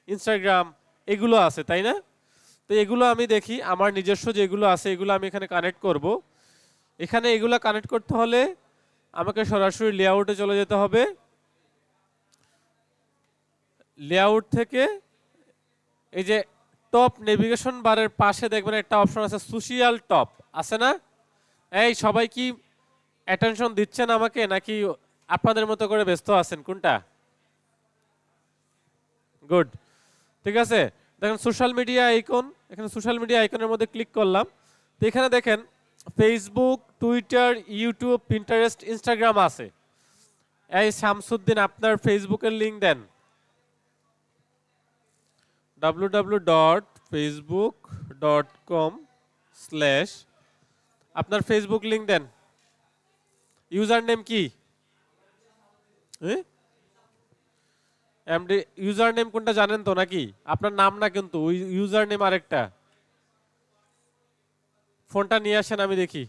Instagram এগুলো আছে, তাই না? তো এগুলো আমি দেখি আমার নিজস্ব যেগুলো আছে এগুলো আমি এখানে কানেক্ট করব। এখানে এগুলো কানেক্ট করতে হলে আমাকে সরাসরি লেআউটে চলে যেতে হবে। লেআউট থেকে এই যে টপ নেভিগেশন বারের পাশে দেখবেন একটা অপশন আছে সোশ্যাল টপ, আছে না? এই সবাই কি অ্যাটেনশন দিচ্ছেন আমাকে, নাকি আপনাদের মতো করে ব্যস্ত আছেন? কোনটা? গুড, ঠিক আছে। দেখেন সোশ্যাল মিডিয়া আইকন, এখানে সোশ্যাল মিডিয়া আইকনের মধ্যে ক্লিক করলাম। তো এখানে দেখেন Facebook, Twitter, YouTube, Pinterest, Instagram আছে। এই শামসুদ্দিন আপনার ফেসবুকের লিংক দেন, www.facebook.com/ আপনার ফেসবুক লিংক দেন। ইউজার নেম কি? এমডি ইউজার নেম কোনটা জানেন তো নাকি? আপনার নাম না কিন্তু, ওই ইউজার নেম আরেকটা। ফোনটা নিয়ে আসেন আমি দেখি।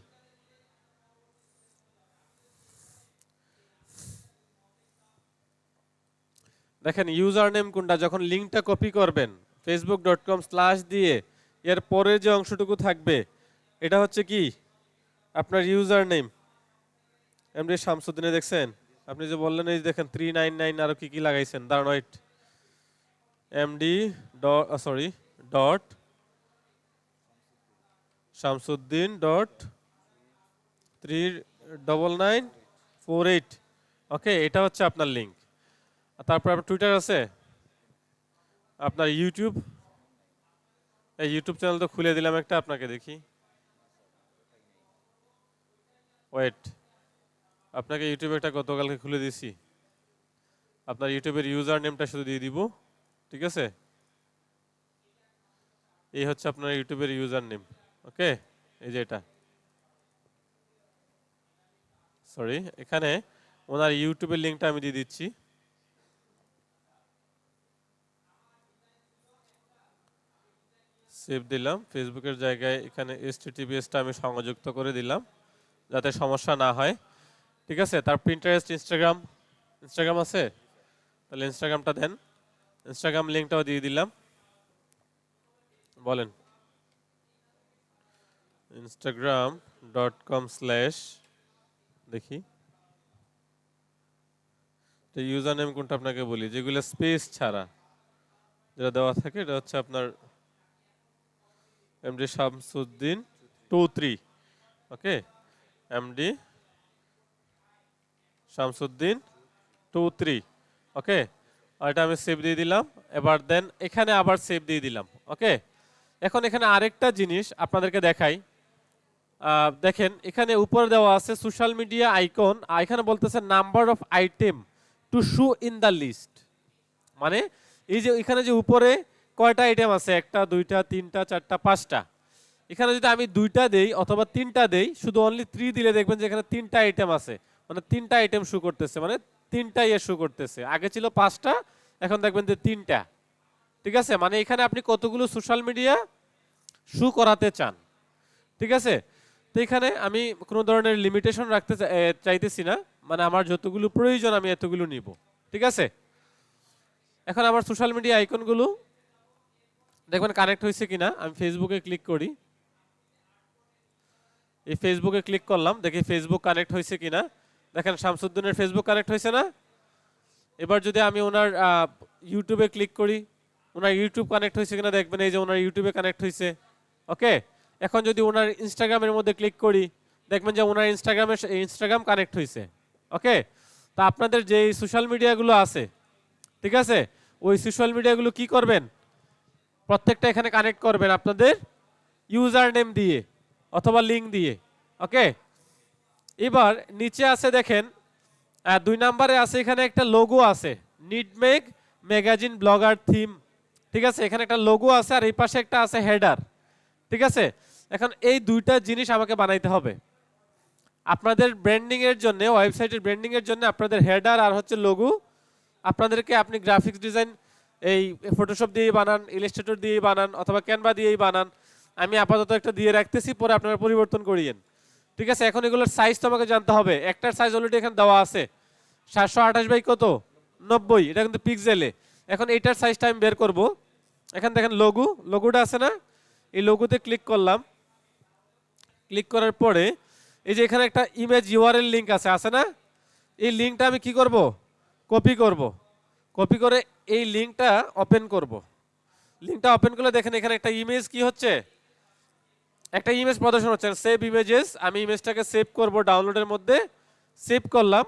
দেখেন ইউজার নেম কোনটা, যখন লিংকটা কপি করবেন facebook.com/ দিয়ে এর পরে যে অংশটুকু থাকবে এটা হচ্ছে কি আপনার ইউজার নেম। এমডি শামসুদ্দিনে দেখছেন আপনি যে বললেন, এই দেখেন 399 আরো কি কি লাগাইছেন, দাঁড়ান wait. MD sorry dot Shamsuddin dot 39948। Okay, এটা হচ্ছে আপনার লিংক। তারপর আপনার টুইটার আছে, আপনার ইউটিউব, এই ইউটিউব চ্যানেল তো খুলে দিলাম একটা আপনাকে, দেখি ওয়েট, আপনাকে ইউটিউবে একটা গতকালকে খুলে দিছি। আপনার ইউটিউবের ইউজার নেমটা শুধু দিয়ে দিব, ঠিক আছে? এই হচ্ছে আপনার ইউটিউবের ইউজার নেম। ওকে, এই যে এটা, সরি এখানে ওনার ইউটিউবের লিংকটা আমি দিয়ে দিচ্ছি। সেভ দিলাম। ফেসবুকের জায়গায় এখানে https-টা আমি সংযুক্ত করে দিলাম যাতে সমস্যা না হয়, ঠিক আছে? তার পিন্টারেস্ট, ইনস্টাগ্রাম আছে, তাহলে ইনস্টাগ্রামটা দেন। ইনস্টাগ্রাম লিংকটাও দিয়ে দিলাম, বলেন instagram.com/ দেখি তো ইউজার নেম কোনটা আপনাকে বলি, যেগুলো স্পেস ছাড়া যেটা দেওয়া থাকে, এটা হচ্ছে আপনার এমডি শামসুদ্দিন 23। ওকে, এমডি শামসুদ্দিন 23। ওকে, আর এটা আমি সেভ দিয়ে দিলাম। এবার দেন এখানে আবার সেভ দিয়ে দিলাম। ওকে, এখন এখানে আরেকটা জিনিস আপনাদেরকে দেখাই। দেখেন এখানে উপরে দেওয়া আছে সোশ্যাল মিডিয়া আইকন, এখানে বলতেছে number of item to show in the list. মানে এই যে এখানে যে উপরে কয়টা আইটেম আছে, একটা, দুইটা, তিনটা, চারটা, পাঁচটা। এখানে যদি আমি দুইটা দেই অথবা তিনটা দেই, শুধু অনলি 3 দিলে দেখবেন যে এখানে তিনটা আইটেম আছে, মানে তিনটা আইটেম শো করতেছে, মানে তিনটা শো করতেছে। আগে ছিল 5টা, এখন দেখবেন যে 3টা। ঠিক আছে, মানে এখানে আপনি কতগুলো সোশ্যাল মিডিয়া শো করাতে চান, ঠিক আছে? তো এখানে আমি কোনো ধরনের লিমিটেশন রাখতে চাইতেছি না, মানে আমার যতগুলো প্রয়োজন আমি এতগুলো নিব, ঠিক আছে? এখন আমার সোশ্যাল মিডিয়া আইকনগুলো দেখবেন কানেক্ট হয়েছে কিনা। আমি ফেসবুকে ক্লিক করি, এই ফেসবুকে ক্লিক করলাম, দেখি ফেসবুক কানেক্ট হয়েছে কিনা। দেখেন শামসুদ্দিনের ফেসবুক কানেক্ট হয়েছে না? এবার যদি আমি ওনার ইউটিউবে ক্লিক করি, ওনার ইউটিউব কানেক্ট হয়েছে কিনা দেখবেন, এই যে ওনার ইউটিউবে কানেক্ট হয়েছে। ওকে, এখন যদি ওনার ইনস্টাগ্রামের মধ্যে ক্লিক করি, দেখবেন যে ওনার ইনস্টাগ্রাম কানেক্ট হয়েছে। ওকে, তা আপনাদের যে সোশ্যাল মিডিয়াগুলো আছে, ঠিক আছে, ওই সোশ্যাল মিডিয়াগুলো কি করবেন, প্রত্যেকটা এখানে কানেক্ট করবেন আপনাদের ইউজার নেম দিয়ে অথবা লিংক দিয়ে। ওকে, এবার নিচে আছে দেখেন 2 নম্বরে আছে এখানে একটা লোগো আছে, নিডমেগ ম্যাগাজিন ব্লগার থিম, ঠিক আছে? এখানে একটা লোগো আছে আর এই পাশে একটা আছে হেডার, ঠিক আছে? এখন এই দুইটা জিনিস আমাকে বানাইতে হবে আপনাদের ব্র্যান্ডিং এর জন্য, ওয়েবসাইটের ব্র্যান্ডিং এর জন্য। আপনাদের হেডার আর হচ্ছে লোগো আপনাদেরকে, আপনি গ্রাফিক্স ডিজাইন এই ফটোশপ দিয়েই বানান, ইলাস্ট্রেটর দিয়েই বানান অথবা ক্যানভা দিয়েই বানান। আমি আপাতত একটা দিয়ে রাখতেছি, পরে আপনারা পরিবর্তন করিয়েন, ঠিক আছে? এখন এগুলোর সাইজ তো আমাকে জানতে হবে। একটার সাইজ অলরেডি এখানে দেওয়া আছে 728 বাই কত 90, এটা কিন্তু পিক্সেলে। এখন এইটার সাইজটা আমি বের করব। এখান দেখেন লোগোটা আছে না, এই লোগোতে ক্লিক করলাম। ক্লিক করার পরে এই যে এখানে একটা ইমেজ ইউআরএল লিংক আছে না, এই লিংকটা আমি কি করব, কপি করব। কপি করে এই লিংকটা ওপেন করব। লিংকটা ওপেন করলে দেখেন এখানে একটা ইমেজ কি হচ্ছে, একটা ইমেজ প্রদর্শন হচ্ছে, সেভ ইমেজেস। আমি ইমেজটাকে সেভ করব ডাউনলোডের মধ্যে। সেভ করলাম।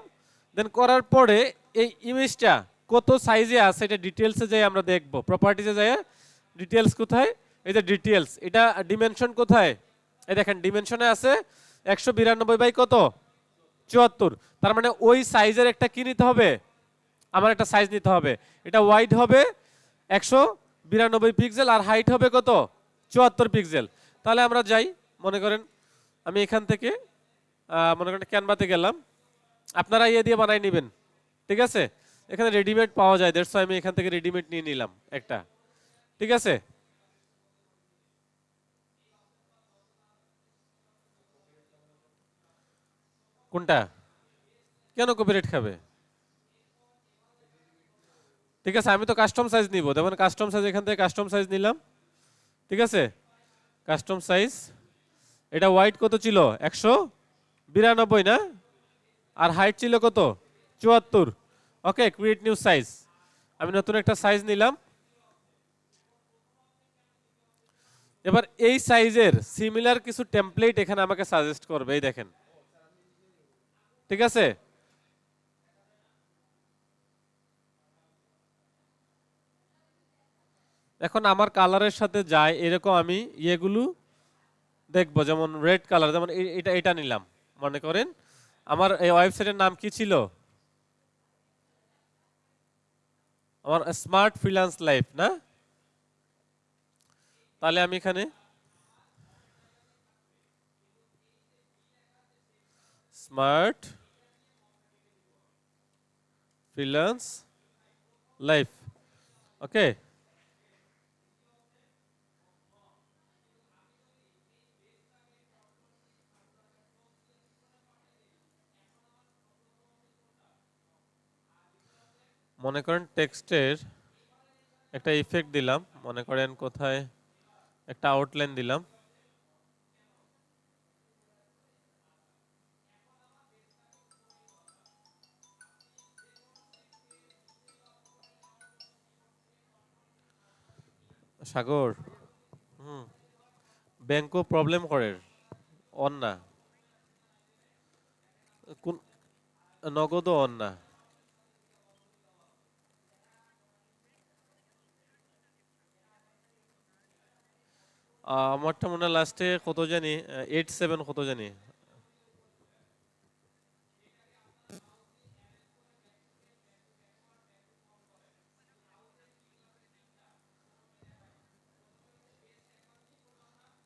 দেন করার পরে এই ইমেজটা কত সাইজে আছে এটা ডিটেলসে যাই আমরা দেখব। প্রপার্টিজে যাই, ডিটেলস কোথায়, এই যে ডিটেলস, এটা ডিমেনশন কোথায়, এই দেখেন ডিমেনশনে আছে 192 বাই কত, 74। তার মানে ওই সাইজের একটা কি নিতে হবে, আমার একটা সাইজ নিতে হবে। এটা ওয়াইড হবে 192 পিক্সেল আর হাইট হবে কত, 74 পিক্সেল। তাহলে আমরা যাই, মনে করেন আমি এখান থেকে মনে করেন ক্যানভাতে গেলাম, আপনারা ইয়ে দিয়ে বানাই নেবেন, ঠিক আছে। এখানে রেডিমেড পাওয়া যায়, দ্যাটস আমি এখান থেকে রেডিমেড নিয়ে নিলাম একটা, ঠিক আছে। কোনটা, কেন কপিরাইট খাবে? ঠিক আছে, আমি তো কাস্টম সাইজ নিব, যেমন কাস্টম সাইজ, এখান থেকে কাস্টম সাইজ নিলাম, ঠিক আছে। কাস্টম সাইজ, এটা ওয়াইড কত ছিল, 192 না, আর হাইট ছিল কত, 74। ওকে, ক্রিয়েট নিউ সাইজ, আমি নতুন একটা সাইজ নিলাম। এবার এই সাইজের সিমিলার কিছু টেমপ্লেট এখানে আমাকে সাজেস্ট করবে, এই দেখেন, ঠিক আছে। এখন আমার কালারের সাথে যায় এরকম আমি ইয়েগুলো দেখবো, যেমন রেড কালার, যেমন এটা নিলাম। মনে করেন আমার এই ওয়েবসাইটের নাম কি ছিল, আমার স্মার্ট ফ্রিল্যান্স লাইফ না, তাহলে আমি এখানে স্মার্ট ফ্রিল্যান্স লাইফ, ওকে। মনে করেন টেক্সটের একটা ইফেক্ট দিলাম, মনে করেন কোথায় একটা আউটলাইন দিলাম। সাগর, ব্যাংকও প্রবলেম করে অন না, কোন নগদও অন না। আমারটা মনে হয় লাস্টে কত জানি, 87 কত জানি।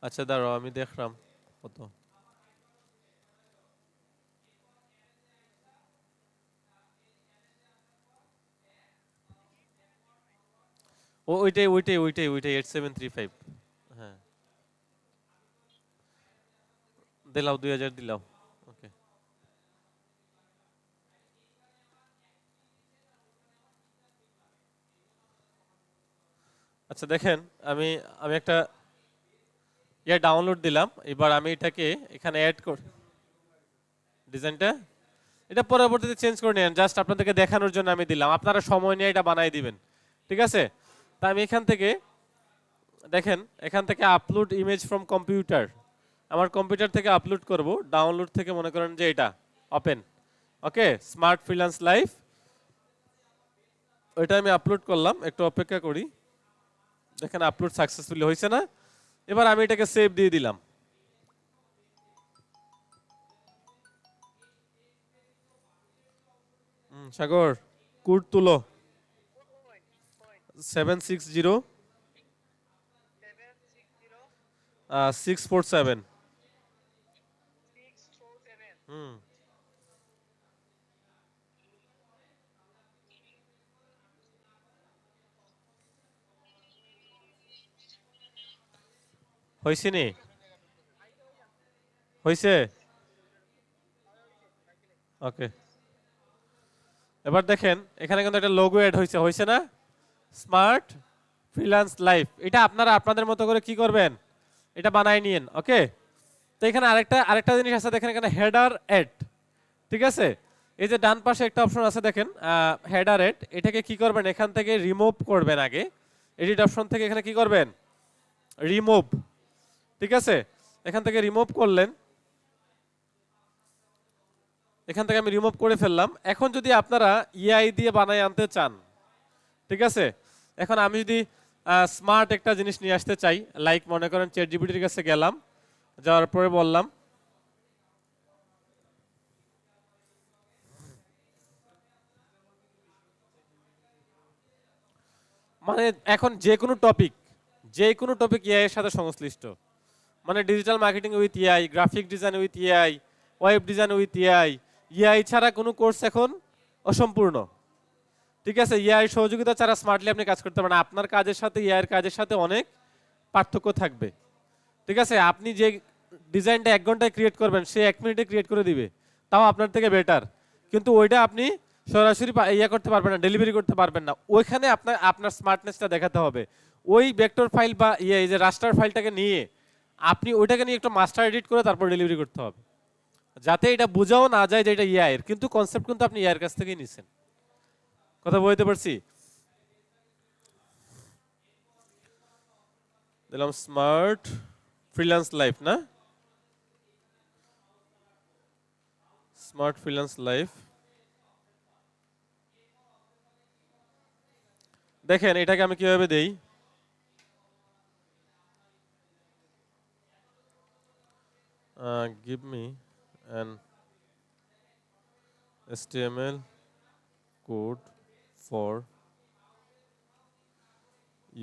আচ্ছা দাঁড়াও, আমি দেখলাম কত। ও ওইটাই 8735। হ্যাঁ, দিলাও 2000 দিলাও, ওকে। আচ্ছা দেখেন, আমি আমি একটা ইয়ে ডাউনলোড দিলাম। এবার আমি এটাকে এখানে অ্যাড কর, ডিজাইনটা এটা পরবর্তীতে চেঞ্জ করে নেন, জাস্ট আপনাদেরকে দেখানোর জন্য আমি দিলাম, আপনারা সময় নিয়ে এটা বানাই দিবেন, ঠিক আছে। তা আমি এখান থেকে দেখেন, এখান থেকে আপলোড ইমেজ ফ্রম কম্পিউটার, আমার কম্পিউটার থেকে আপলোড করব। ডাউনলোড থেকে মনে করেন যে এটা ওপেন, ওকে, স্মার্ট ফ্রিল্যান্স লাইফ, ওইটা আমি আপলোড করলাম। একটু অপেক্ষা করি, দেখেন আপলোড সাকসেসফুলি হয়েছে না। এবার আমি এটাকে সেভ দিয়ে দিলাম। সাগর, কোড তুলো, 760 647। হুম, হয়েছে নি, হয়েছে, ওকে। এবার দেখেন এখানে কিন্তু একটা লোগো অ্যাড হয়েছে, হয়েছে না, স্মার্ট ফ্রিল্যান্স লাইফ, এটা আপনারা আপনাদের মতো করে কি করবেন, এটা বানাই নিয়েন। ওকে, তো এখানে আরেকটা জিনিস আছে দেখেন, এখানে হেডার এড, ঠিক আছে। এই যে ডান পাশে একটা অপশন আছে দেখেন হেডার এড, এটাকে কি করবেন, এখান থেকে রিমুভ করবেন। আগে এডিট অপশন থেকে এখানে কি করবেন, রিমুভ, ঠিক আছে। এখান থেকে রিমুভ করলেন, এখান থেকে আমি রিমুভ করে ফেললাম। এখন যদি আপনারা ইআই দিয়ে বানাই আনতে চান, ঠিক আছে, এখন আমি যদি স্মার্ট একটা জিনিস নিয়ে আসতে চাই, লাইক মনে করেন চ্যাট জিপিটির কাছে গেলাম, যাওয়ার পরে বললাম মানে এখন যে কোনো টপিক এআই এর সাথে সংশ্লিষ্ট, মানে digital marketing with AI, graphic design with AI, web design with AI, AI ছাড়া কোনো কোর্স এখন অসম্পূর্ণ, ঠিক আছে। এআই সহযোগিতা ছাড়া স্মার্টলি আপনি কাজ করতে পারেন না। আপনার কাজের সাথে এআই এর কাজের সাথে অনেক পার্থক্য থাকবে, ঠিক আছে। আপনি যে ডিজাইনটা 1 ঘন্টায় ক্রিয়েট করবেন, সে 1 মিনিটে ক্রিয়েট করে দিবে, তাও আপনার থেকে বেটার, কিন্তু ওইটা আপনি সরাসরি ইয়ে করতে পারবেন না, ডেলিভারি করতে পারবেন না। ওইখানে আপনার স্মার্টনেসটা দেখাতে হবে। ওই ভেক্টর ফাইল বা এই যে রাস্টার ফাইলটাকে নিয়ে আপনি ওইটাকে নিয়ে একটু মাস্টার এডিট করে তারপর ডেলিভারি করতে হবে, যাতে এটা বোঝাও না যায় যে এটা এআই এর, কিন্তু কনসেপ্ট কিন্তু আপনি এআই এর কাছ থেকেই নিছেন। কথা বলতে পারছি? দিলাম স্মার্ট ফ্রিল্যান্স লাইফ, না স্মার্ট ফ্রিল্যান্স লাইফ। দেখেন এটাকে আমি কিভাবে দেই, give me an HTML code for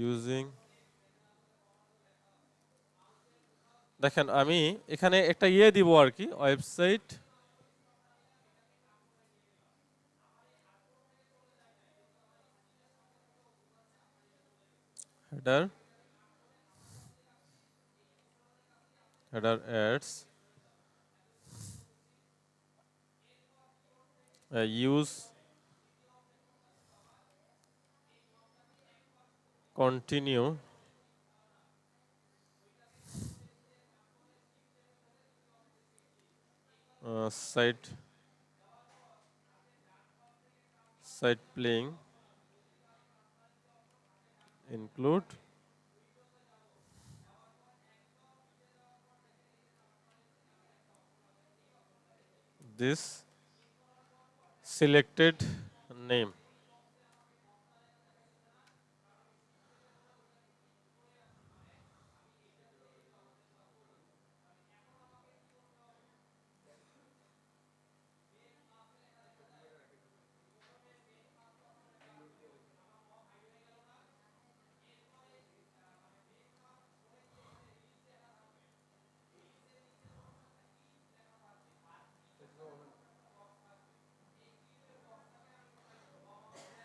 using, দেখেন আমি এখানে একটা ইয়ে দিব আর কি, website header ads use continue site playing include this selected name।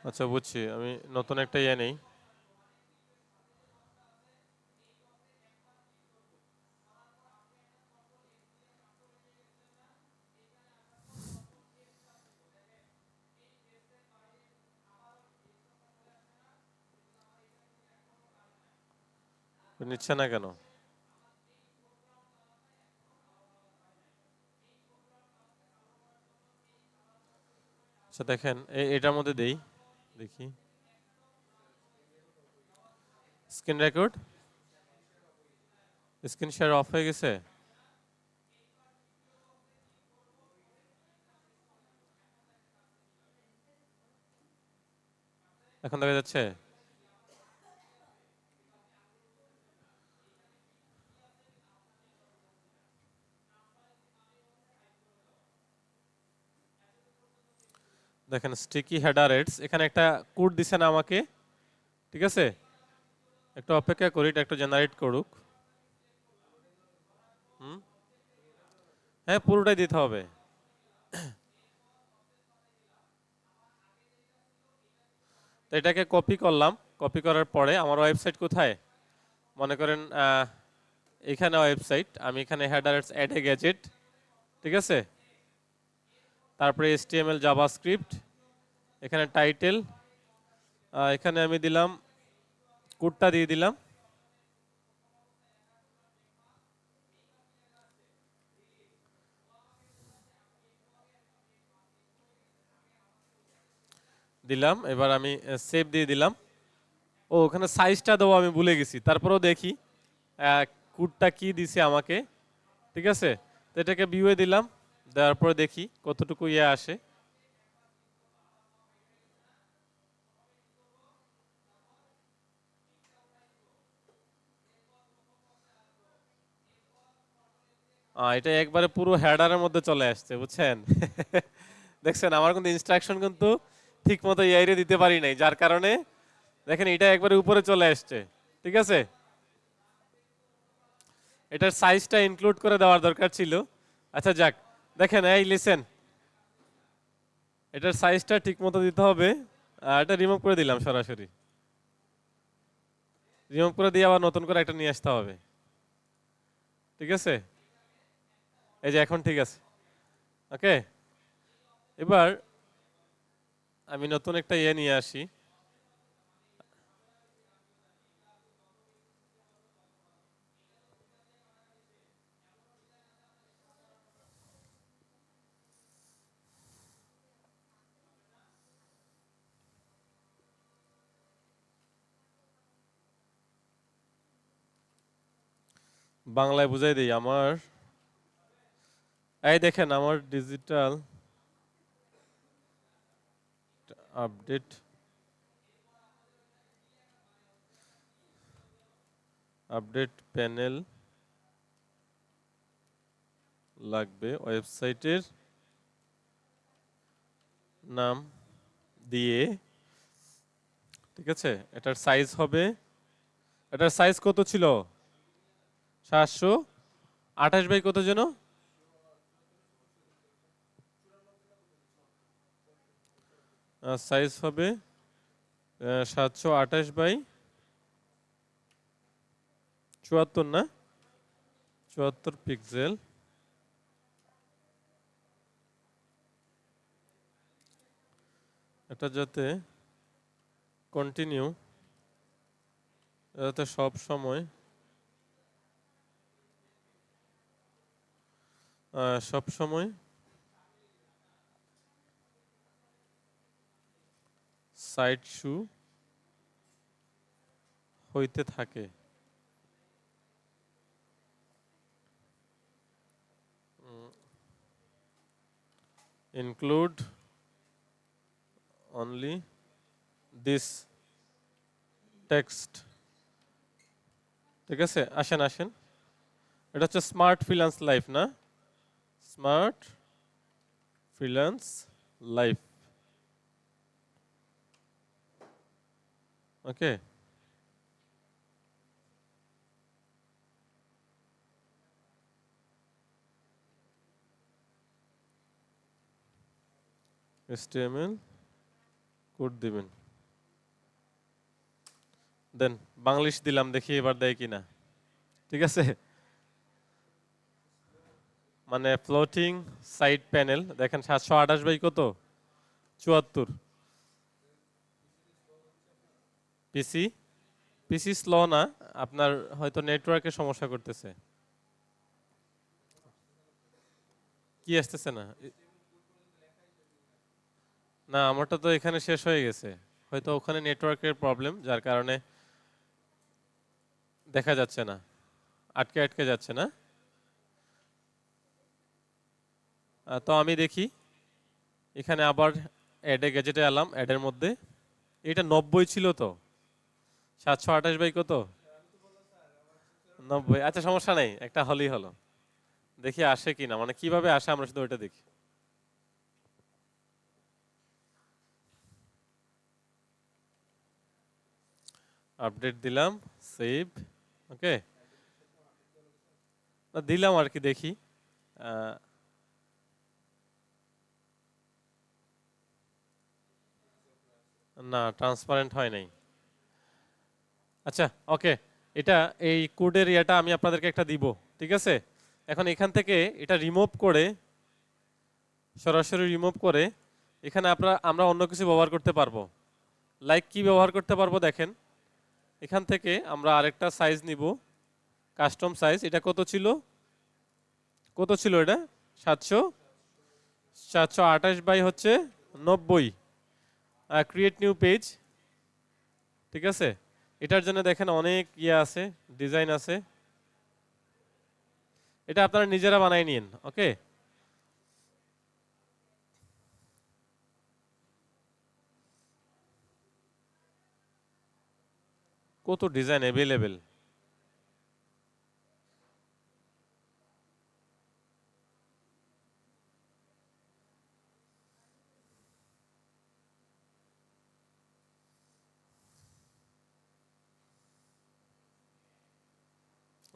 আচ্ছা বুঝছি, আমি নতুন একটা ইয়ে নেই। নিচ্ছে না কেন? আচ্ছা দেখেন এটার মধ্যে দেই, দেখি screen record, screen share of হয়ে গেছে। এখন দেখা যাচ্ছে? দেখেন স্টিকি হেডার এডস, এখানে একটা কোড দিছে না আমাকে, ঠিক আছে। একটু অপেক্ষা করি, এটা একটু জেনারেট করুক। হ্যাঁ পুরোটাই দিতে হবে। তো এটাকে কপি করলাম, কপি করার পরে আমার ওয়েবসাইট কোথায়, মনে করেন এখানে ওয়েবসাইট, আমি এখানে header ads add a gadget, ঠিক আছে। তারপরে HTML জাভাস্ক্রিপ্ট, এখানে টাইটেল, এখানে আমি দিলাম কোডটা দিয়ে দিলাম। দিলাম, এবার আমি সেভ দিয়ে দিলাম। ও ওখানে সাইজটা দেবো আমি ভুলে গেছি, তারপরেও দেখি কোডটা কি দিছে আমাকে। ঠিক আছে, তো এটাকে ভিউয়ে দিলাম, দেওয়ার পরে দেখি কতটুকু ইয়ে আসে। এটা একবারে পুরো হেডারের মধ্যে চলে আসছে, বুঝছেন? দেখছেন আমার কিন্তু ইনস্ট্রাকশন কিন্তু ঠিক মতো ইয়ে দিতে পারি নাই, যার কারণে দেখেন এটা একবারে উপরে চলে আসছে। ঠিক আছে, এটার সাইজটা ইনক্লুড করে দেওয়ার দরকার ছিল। আচ্ছা যাক, দেখেন এই লিসেন, এটার সাইজটা ঠিক মতো দিতে হবে। এটা রিমুভ করে দিলাম, সরাসরি রিমুভ করে দিয়ে আবার নতুন করে একটা নিয়ে আসতে হবে। ঠিক আছে, এই যে এখন ঠিক আছে। ওকে, এবার আমি নতুন একটা ইয়ে নিয়ে আসি। বাংলায় বুঝাই দিই আমার, এই দেখেন আমার ডিজিটাল আপডেট প্যানেল লাগবে, ওয়েবসাইটের নাম দিয়ে। ঠিক আছে, এটার সাইজ হবে, এটার সাইজ কত ছিল? 728 বাই কত যেন? সাইজ হবে 728 বাই 74, না 74 পিক্সেল। এটা যাতে কন্টিনিউ, যাতে সব সময় সাইড শু হইতে থাকে। Include only this text. ঠিক আছে, আসেন আসেন, এটা হচ্ছে স্মার্ট ফ্রিল্যান্স লাইফ, না স্মার্ট ফ্রিল্যান্স লাইফ। ওকে, HTML কোড দিবেন, দেন বাংলিশ দিলাম, দেখি এবার দেয় কিনা। ঠিক আছে, মানে ফ্লোটিং সাইড প্যানেল, দেখেন 728 বাই কত? 74। পিসি পিসি স্লো না, আপনার হয়তো নেটওয়ার্কের সমস্যা করতেছে। কি আসতেছে না? না আমারটা তো এখানে শেষ হয়ে গেছে, হয়তো ওখানে নেটওয়ার্কের প্রবলেম, যার কারণে দেখা যাচ্ছে না, আটকে আটকে যাচ্ছে না। তো আমি দেখি এখানে আবার অ্যাডে গ্যাজেটে এলাম, অ্যাডের মধ্যে এটা 90 ছিল তো, 728 বাই কত? 90। আচ্ছা সমস্যা নেই, একটা হলেই হলো। দেখি আসে কিনা, মানে কিভাবে আসে আমরা শুধু ওইটা দেখি। আপডেট দিলাম, সেভ। ওকে, দিলাম আর কি, দেখি। না ট্রান্সপারেন্ট হয় নাই। আচ্ছা ওকে, এটা এই কোডের ইয়েটা আমি আপনাদেরকে একটা দিব। ঠিক আছে, এখন এখান থেকে এটা রিমুভ করে, সরাসরি রিমুভ করে এখানে আমরা অন্য কিছু ব্যবহার করতে পারবো। লাইক কি ব্যবহার করতে পারবো দেখেন, এখান থেকে আমরা আরেকটা সাইজ নিব, কাস্টম সাইজ। এটা কত ছিল এটা? 728 বাই হচ্ছে 90। ক্রিয়েট নিউ পেজ, ঠিক আছে। এটার জন্য দেখেন অনেক ইয়ে আছে, ডিজাইন আছে, এটা আপনারা নিজেরা বানাই নিন। ওকে, কত ডিজাইন অ্যাভেলেবেল।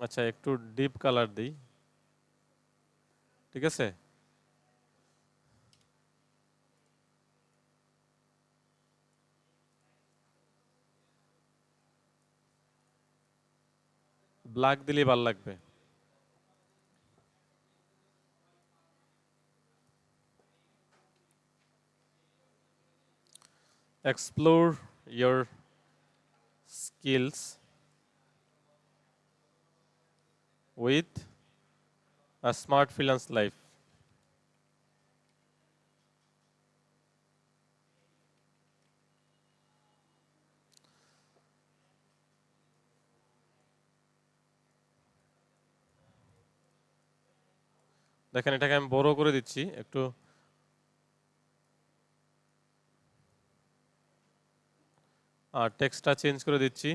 আচ্ছা, একটু ডিপ কালার দিই, ঠিক আছে। ব্ল্যাক দিলে ভালো লাগবে। Explore your skills with a smart freelance life. দেখেন এটাকে আমি বড় করে দিচ্ছি একটু, আর টেক্সটটা চেঞ্জ করে দিচ্ছি।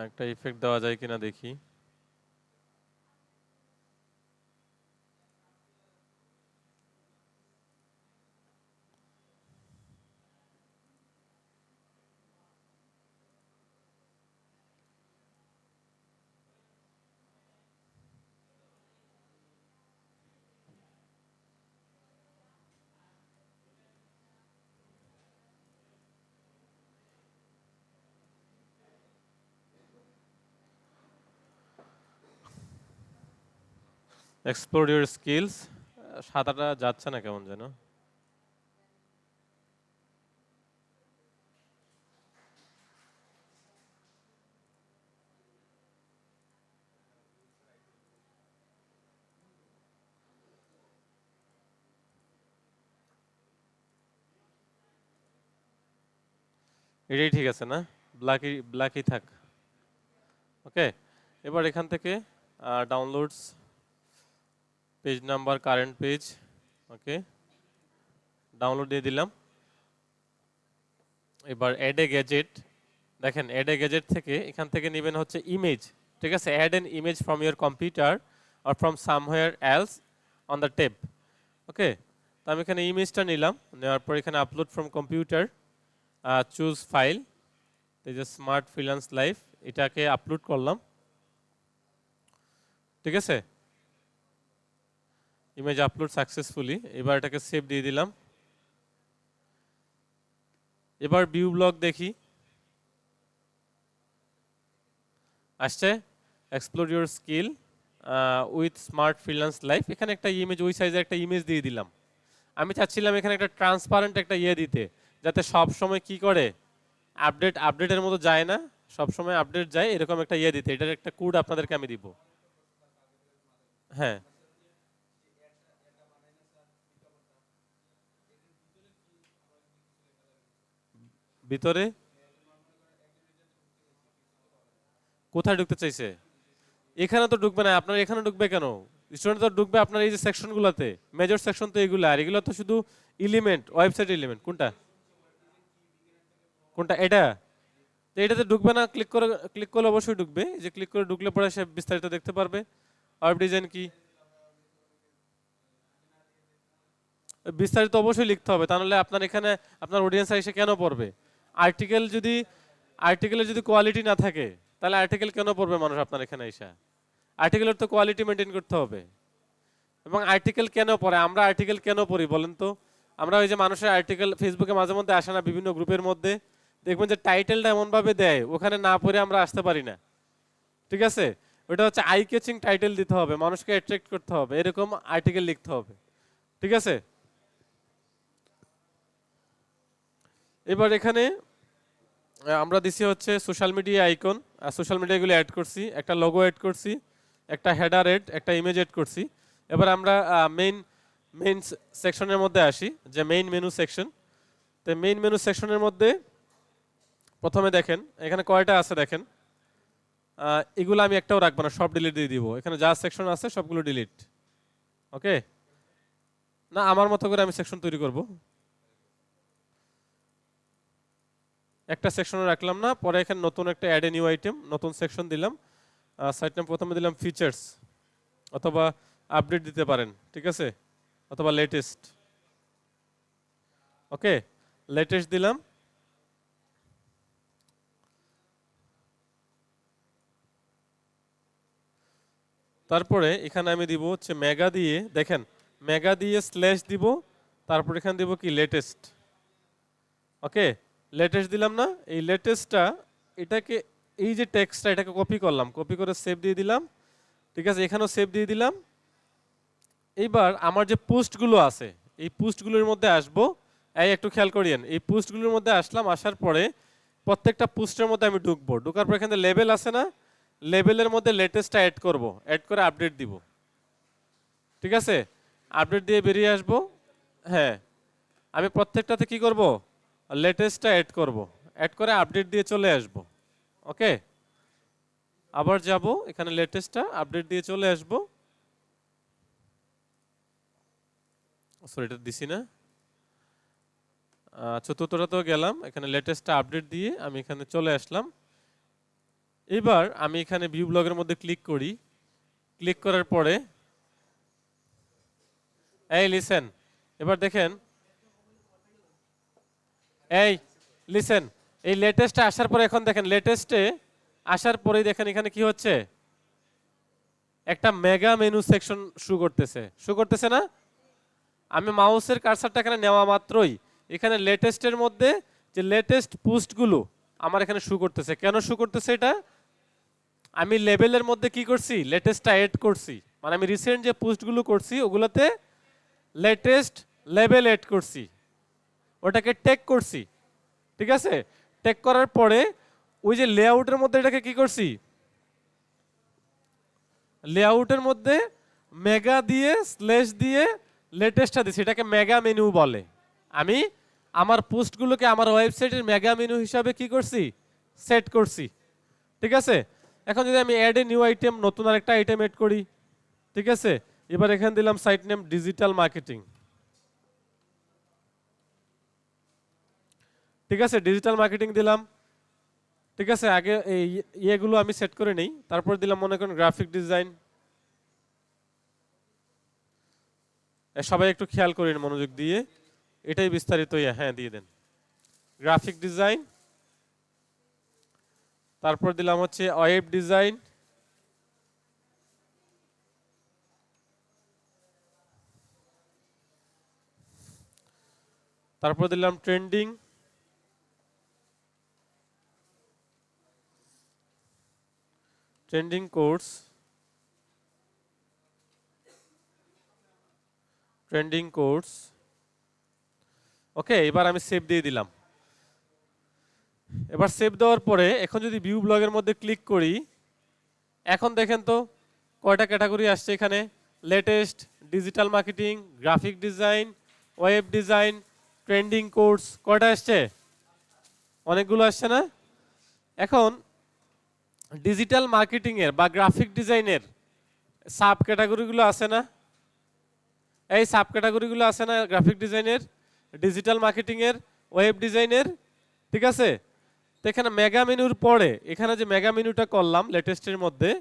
একটা ইফেক্ট দেওয়া যায় কিনা দেখি। এক্সপ্লোর ইউর স্কিলস, সাদাটা যাচ্ছে না কেমন যেন। এটাই ঠিক আছে না? ব্ল্যাকই থাক। ওকে, এবার এখান থেকে downloads, page number, current page. Okay, download দিয়ে দিলাম। এবার অ্যাড এ গ্যাজেট, দেখেন অ্যাড এ গ্যাজেট থেকে এখান থেকে নেবেন হচ্ছে ইমেজ, ঠিক আছে। Add an image from your computer or from somewhere else on the tape. Okay, তো আমি এখানে ইমেজটা নিলাম, নেওয়ার পর এখানে upload from computer, choose file, এই যে স্মার্ট ফ্রিল্যান্স লাইফ, এটাকে আপলোড করলাম, ঠিক আছে। Image upload successfully. এবার এটাকে সেভ দিয়ে দিলাম। এবার ভিউ ব্লগ দেখি, আসছে explore your skill with smart freelance life. এখানে একটা ইমেজ, ওই সাইজের একটা ইমেজ দিয়ে দিলাম। আমি চাচ্ছিলাম এখানে একটা ট্রান্সপারেন্ট একটা ইয়ে দিতে, যাতে সব সময় কি করে আপডেটের মতো যায় না, সব সময় আপডেট যায় এরকম একটা ইয়ে দিতে। এটার একটা কোড আপনাদেরকে আমি দিব। হ্যাঁ, ভিতরে কোথায় ঢুকতে চাইছে? এখানে তো ঢুকবে না, আপনার এখানে ঢুকবে কেন? স্টুডেন্ট তো ঢুকবে আপনার এই যে সেকশনগুলোতে, মেজর সেকশন তো এগুলো, আর এগুলো তো শুধু এলিমেন্ট, ওয়েবসাইট এলিমেন্ট। কোনটা কোনটা এটা? তো এটাতে ঢুকবে না, ক্লিক করলে অবশ্যই ঢুকবে। এই যে ক্লিক করে ঢুকলে পরে সে বিস্তারিত দেখতে পারবে। ওয়েব ডিজাইন কি, বিস্তারিত অবশ্যই লিখতে হবে, তা নাহলে আপনার এখানে আপনার অডিয়েন্স এসে কেন পড়বে? আর্টিকেল যদি, আর্টিকেলের যদি কোয়ালিটি না থাকে তাহলে আর্টিকেল কেন পড়বে মানুষ আপনার এখানে এসে? আর্টিকেলের তো কোয়ালিটি মেনটেন করতে হবে। এবং আর্টিকেল কেন পড়ে, আমরা আর্টিকেল কেন পড়ি বলেন তো? আমরা ওই যে মানুষের আর্টিকেল ফেসবুকে মাঝে মধ্যে আসে না, বিভিন্ন গ্রুপের মধ্যে দেখবেন যে টাইটেলটা এমনভাবে দেয় ওখানে না পড়ে আমরা আসতে পারি না, ঠিক আছে। ওটা হচ্ছে আই ক্যাচিং টাইটেল দিতে হবে, মানুষকে অ্যাট্রাক্ট করতে হবে, এরকম আর্টিকেল লিখতে হবে। ঠিক আছে, এবার এখানে আমরা দিছি হচ্ছে সোশ্যাল মিডিয়া আইকন, সোশ্যাল মিডিয়াগুলো অ্যাড করছি, একটা লোগো অ্যাড করছি, একটা হেডার এড, একটা ইমেজ এড করছি। এবার আমরা মেইন মেইন সেকশনের মধ্যে আসি, যে মেইন মেনু সেকশন। তো মেইন মেনু সেকশনের মধ্যে প্রথমে দেখেন এখানে কয়টা আছে দেখেন, এগুলো আমি একটাও রাখবো না, সব ডিলিট দিয়ে দিব। এখানে যা সেকশন আছে সবগুলো ডিলিট। ওকে, না আমার মতো করে আমি সেকশন তৈরি করব, একটা সেকশনে রাখলাম না, পরে এখানে নতুন একটা অ্যাড এ নিউ আইটেম, নতুন সেকশন দিলাম। সাইট নাম প্রথমে দিলাম ফিচার্স, অথবা আপডেট দিতে পারেন, ঠিক আছে, অথবা লেটেস্ট। ওকে, লেটেস্ট দিলাম। তারপরে এখানে আমি দিব হচ্ছে মেগা দিয়ে, দেখেন মেগা দিয়ে স্ল্যাশ দিব, তারপর এখানে দিব কি লেটেস্ট। ওকে, লেটেস্ট দিলাম না, এই লেটেস্টটা এটাকে, এই যে টেক্সটটা এটাকে কপি করলাম, কপি করে সেভ দিয়ে দিলাম। ঠিক আছে, এখানেও সেভ দিয়ে দিলাম। এইবার আমার যে পোস্টগুলো আছে এই পোস্টগুলোর মধ্যে আসবো, এই একটু খেয়াল করিয়েন, এই পোস্টগুলোর মধ্যে আসলাম, আসার পরে প্রত্যেকটা পোস্টের মধ্যে আমি ঢুকবো, ঢোকার পর এখানে লেবেল আছে না, লেবেলের মধ্যে লেটেস্টটা অ্যাড করব, অ্যাড করে আপডেট দিব। ঠিক আছে, আপডেট দিয়ে বেরিয়ে আসবো। হ্যাঁ, আমি প্রত্যেকটাতে কি করব, লেটেস্টটা অ্যাড করব, অ্যাড করে আপডেট দিয়ে চলে আসব। ওকে, আবার যাব এখানে লেটেস্টটা আপডেট দিয়ে চলে আসব। সরি, এটা দিছি না, চতুর্থটাতেও গেলাম, এখানে লেটেস্টটা আপডেট দিয়ে আমি এখানে চলে আসলাম। এবার আমি এখানে ভিউ ব্লগের মধ্যে ক্লিক করি, ক্লিক করার পরে এই লিসেন, এবার দেখেন, এই লিসেন, এই লেটেস্টে আসার পরে এখন দেখেন, লেটেস্টে আসার পরেই দেখেন এখানে কি হচ্ছে, একটা মেগা মেনু সেকশন শো করতেছে না। আমি মাউসের কার্সারটা এখানে নেওয়া মাত্রই এখানে লেটেস্টের মধ্যে যে লেটেস্ট পোস্টগুলো আমার এখানে শো করতেছে। কেন শো করতেছে এটা, আমি লেবেলের মধ্যে কি করছি, লেটেস্টটা এড করছি, মানে আমি রিসেন্ট যে পোস্টগুলো করছি ওগুলোতে লেটেস্ট লেবেল এড করছি, ওটাকে টেগ করছি। ঠিক আছে, টেগ করার পরে ওই যে লেআউটের মধ্যে এটাকে কি করছি, লেআউটের মধ্যে মেগা দিয়ে স্ল্যাশ দিয়ে লেটেস্টটা দিছি, এটাকে মেগা মেনু বলে। আমি আমার পোস্টগুলোকে আমার ওয়েবসাইটের মেগা মেনু হিসাবে কি করছি, সেট করছি। ঠিক আছে, এখন যদি আমি অ্যাড এ নিউ আইটেম, নতুন আরেকটা আইটেম এড করি। ঠিক আছে, এবার এখানে দিলাম সাইট নেম ডিজিটাল মার্কেটিং। ঠিক আছে, ডিজিটাল মার্কেটিং দিলাম। ঠিক আছে, আগে এই ইয়েগুলো আমি সেট করে নেই, তারপর দিলাম মনে করেন গ্রাফিক ডিজাইন। সবাই একটু খেয়াল করেন মনোযোগ দিয়ে, এটাই বিস্তারিত, হ্যাঁ দিয়ে দেন গ্রাফিক ডিজাইন। তারপর দিলাম হচ্ছে ওয়েব ডিজাইন। তারপর দিলাম trending. Trending course, trending course. Okay, এবার আমি সেভ দিয়ে দিলাম। এবার সেভ দেওয়ার পরে এখন যদি ভিউ ব্লগের মধ্যে ক্লিক করি, এখন দেখেন তো কয়টা ক্যাটাগরি আসছে এখানে, latest, digital marketing, graphic design, web design, trending course, কয়টা আসছে, অনেকগুলো আসছে না। এখন ডিজিটাল মার্কেটিং এর বা গ্রাফিক ডিজাইনের সাব ক্যাটাগরিগুলো আছে না, এই সাব ক্যাটাগরিগুলো আছে না গ্রাফিক ডিজাইনের, ডিজিটাল মার্কেটিং এর, ওয়েব ডিজাইনের। ঠিক আছে, তো এখানে মেগা মেনুর পরে, এখানে যে মেগা মেনুটা করলাম লেটেস্টের মধ্যে,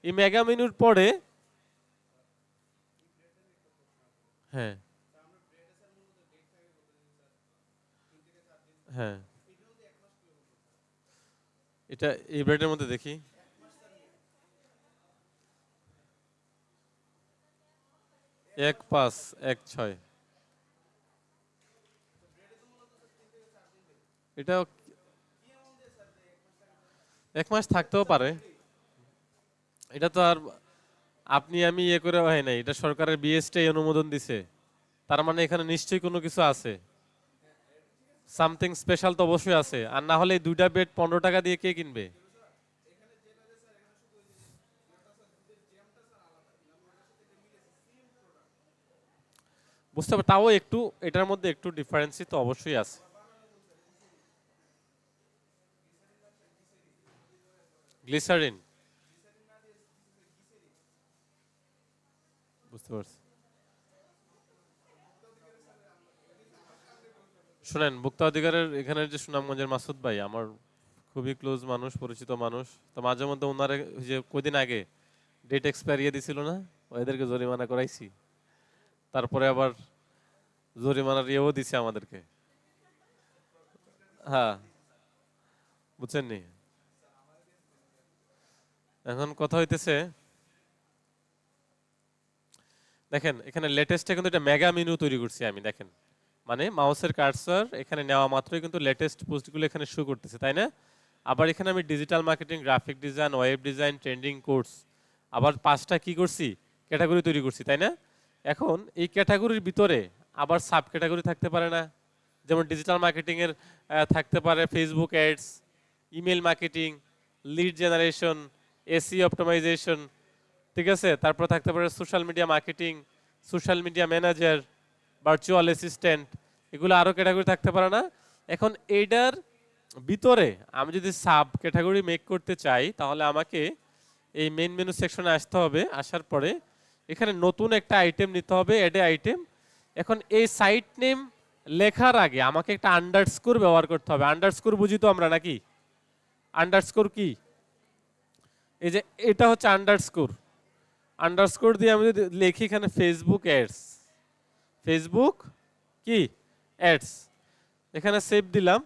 এই মেগা মেনুর পরে, হ্যাঁ হ্যাঁ, এটা এই ব্রেডের মধ্যে দেখি, 1516, এটা 1 মাস থাকতেও পারে, এটা তো আর আপনি আমি ইয়ে করে হয় নাই, এটা সরকারের বিএসটি অনুমোদন দিছে, তার মানে এখানে নিশ্চয়ই কোনো কিছু আছে, সামথিং স্পেশাল তো অবশ্যই আছে, আর না হলে এই দুইটা বেড 15 টাকা দিয়ে কে কিনবে? বুঝতে পারবে, তাও একটু এটার মধ্যে একটু ডিফারেন্সই তো অবশ্যই আছে। গ্লিসারিন, বুঝতে পারছি। শুনেন, ভোক্তা অধিকারের এখানের যে সুনামগঞ্জের মাসুদ ভাই আমার খুবই ক্লোজ মানুষ, পরিচিত মানুষ, তো মাঝে মধ্যে ওনারে ওই যে কয়দিন আগে ডেট এক্সপায়ার দিছিল না, ওদেরকে জরিমানা করাইছি, তারপরে আবার জরিমানার ইয়েও দিছে আমাদেরকে। হ্যাঁ, বুঝছেন নি? এখন কথা হইতেছে, দেখেন এখানে লেটেস্টে কিন্তু এটা মেগা মেনু তৈরি করছি আমি, দেখেন মানে মাউসের কার্সার এখানে নেওয়া মাত্রই কিন্তু লেটেস্ট পোস্টগুলো এখানে শো করতেছে, তাই না? আবার এখানে আমি digital marketing, graphic design, web design, trending course, আবার 5টা কি করছি, ক্যাটাগরি তৈরি করছি, তাই না? এখন এই ক্যাটাগরির ভিতরে আবার সাব ক্যাটাগরি থাকতে পারে না? যেমন ডিজিটাল মার্কেটিং এর থাকতে পারে Facebook ads, email marketing, lead generation, SEO optimization, ঠিক আছে? তারপর থাকতে পারে social media marketing, social media manager, virtual assistant, এগুলো আরও ক্যাটাগরি থাকতে পারে না? এখন এইটার ভিতরে আমি যদি সাব ক্যাটাগরি মেক করতে চাই তাহলে আমাকে এই মেইন মেনু সেকশনে আসতে হবে, আসার পরে এখানে নতুন একটা আইটেম নিতে হবে, অ্যাড এ আইটেম। এখন এই সাইট নেম লেখার আগে আমাকে একটা আন্ডারস্কোর ব্যবহার করতে হবে। আন্ডারস্কোর বুঝি তো আমরা নাকি? আন্ডারস্কোর কি? এই যে এটা হচ্ছে আন্ডারস্কোর, আন্ডারস্কোর দিয়ে আমি যদি লিখি এখানে ফেসবুক অ্যাডস, ফেসবুক কি অ্যাডস, এখানে সেভ দিলাম,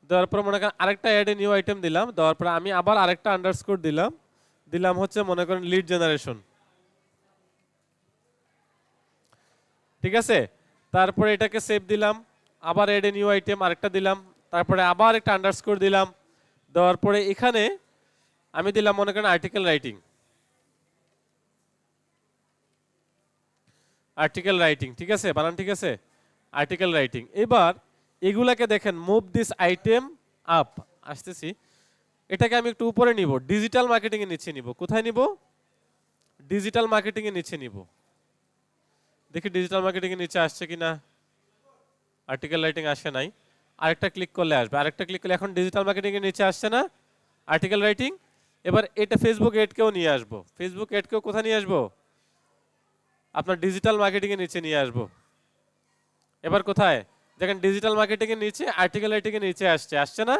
দেওয়ার পর মনে করেন আরেকটা অ্যাড এ নিউ আইটেম দিলাম, দেওয়ার পর আমি আবার আরেকটা আন্ডারস্কোর দিলাম, দিলাম হচ্ছে মনে করেন লিড জেনারেশন, ঠিক আছে? তারপরে এটাকে সেভ দিলাম, আবার অ্যাড এ নিউ আইটেম আরেকটা দিলাম, তারপরে আবার একটা আন্ডারস্কোর দিলাম, দেওয়ার পরে এখানে আমি দিলাম মনে করেন আর্টিকেল রাইটিং, আর্টিকেল রাইটিং, ঠিক আছে? বানান ঠিক আছে? Article writing. এবার এগুলাকে দেখেন, মুভ দিস আইটেম আপ, আসতেছি, এটাকে আমি একটু উপরে নিব, ডিজিটাল মার্কেটিং এর নিচে নিব। কোথায় নিব? ডিজিটাল মার্কেটিং এর নিচে নিব। দেখি ডিজিটাল মার্কেটিং এর নিচে আসছে কিনা। আর্টিকেল রাইটিং আসে নাই, আরেকটা ক্লিক করলে আসবে, আরেকটা ক্লিক করলে এখন ডিজিটাল মার্কেটিং এর নিচে আসছে না আর্টিকেল রাইটিং? এবার এটা ফেসবুক এডকেও নিয়ে আসবো, ফেসবুক এডকেও কোথায় নিয়ে আসবো? আপনার ডিজিটাল মার্কেটিং এর নিচে নিয়ে আসবো। এবার কোথায় দেখেন ডিজিটাল মার্কেটিং এর নিচে আর্টিকেল রাইটিং এর নিচে আসছে, আসছে না?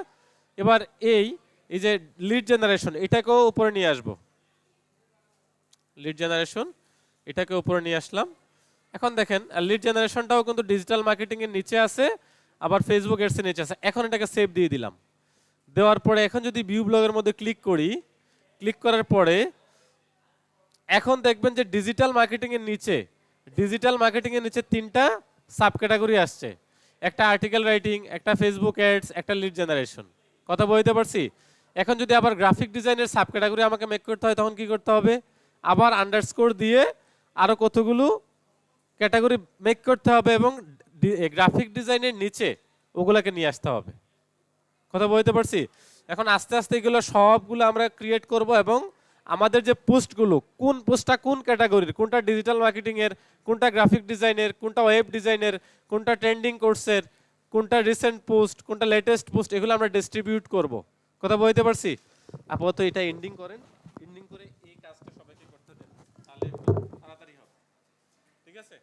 এবার এই এই যে লিড জেনারেশন এটাকেও উপরে নিয়ে আসবো, লিড জেনারেশন এটাকে উপরে নিয়ে আসলাম। এখন দেখেন লিড জেনারেশনটাও কিন্তু ডিজিটাল মার্কেটিং এর নিচে আছে, আবার ফেসবুক এডস এর নিচে আছে। এখন এটাকে সেভ দিয়ে দিলাম, দেওয়ার পরে এখন যদি ভিউ ব্লগের মধ্যে ক্লিক করি, ক্লিক করার পরে এখন দেখবেন যে ডিজিটাল মার্কেটিং এর নিচে, ডিজিটাল মার্কেটিং এর নিচে 3টা সাব ক্যাটাগরি আসছে, একটা আর্টিকেল রাইটিং, একটা ফেসবুক অ্যাডস, একটা লিড জেনারেশন। কথা বলতে পারছি? এখন যদি আবার গ্রাফিক ডিজাইনের সাব ক্যাটাগরি আমাকে মেক করতে হয় তখন কি করতে হবে? আবার আন্ডারস্কোর দিয়ে আরো কতগুলো ক্যাটাগরি মেক করতে হবে এবং গ্রাফিক ডিজাইনের নিচে ওগুলাকে নিয়ে আসতে হবে। কথা বলতে পারছি? এখন আস্তে আস্তে এগুলো সবগুলো আমরা ক্রিয়েট করব এবং আমাদের যে পোস্টগুলো, কোন পোস্টটা কোন ক্যাটাগরির, কোনটা ডিজিটাল মার্কেটিং এর, কোনটা গ্রাফিক ডিজাইনের, কোনটা ওয়েব ডিজাইনের, কোনটা ট্রেন্ডিং কোর্সের, কোনটা রিসেন্ট পোস্ট, কোনটা লেটেস্ট পোস্ট, এগুলো আমরা ডিস্ট্রিবিউট করব। কথা বলতে পারছি? আপাতত এটা এন্ডিং করেন, এন্ডিং করে এই কাজটা সবাইকে করতে দেন, তাহলে একটু তাড়াতাড়ি হবে, ঠিক আছে?